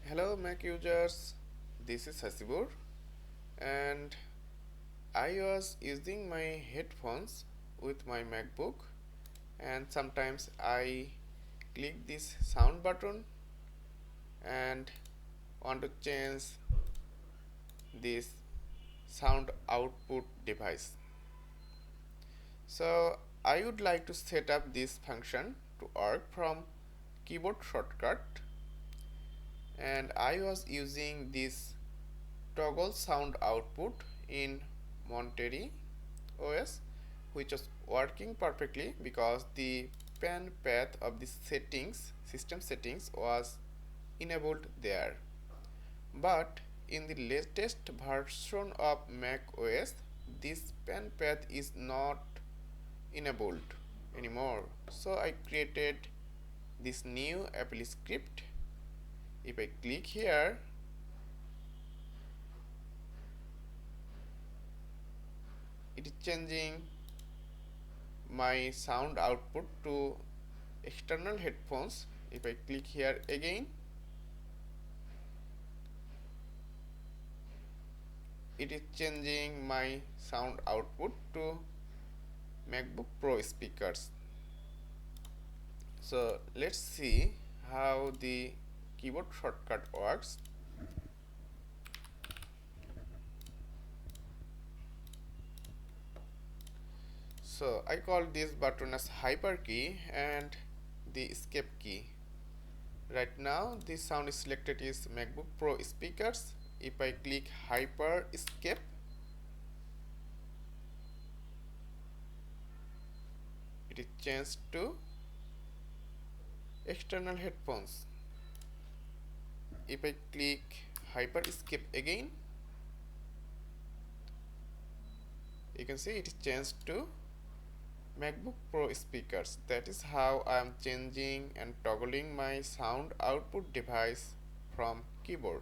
Hello Mac users, this is Hasibur and I was using my headphones with my MacBook and sometimes I click this sound button and want to change this sound output device. So I would like to set up this function to work from keyboard shortcut, and I was using this toggle sound output in Monterey OS, which was working perfectly because the pen path of the system settings was enabled there. But in the latest version of Mac OS, this pen path is not enabled anymore. So I created this new AppleScript. If I click here, it is changing my sound output to external headphones. If I click here again, it is changing my sound output to MacBook Pro speakers. So let's see how the keyboard shortcut works. So I call this button as hyper key and the escape key. Right now the sound is selected is MacBook Pro speakers. If I click hyper escape, it is changed to external headphones. If I click hyper escape again, you can see it is changed to MacBook Pro speakers. That is how I am changing and toggling my sound output device from keyboard.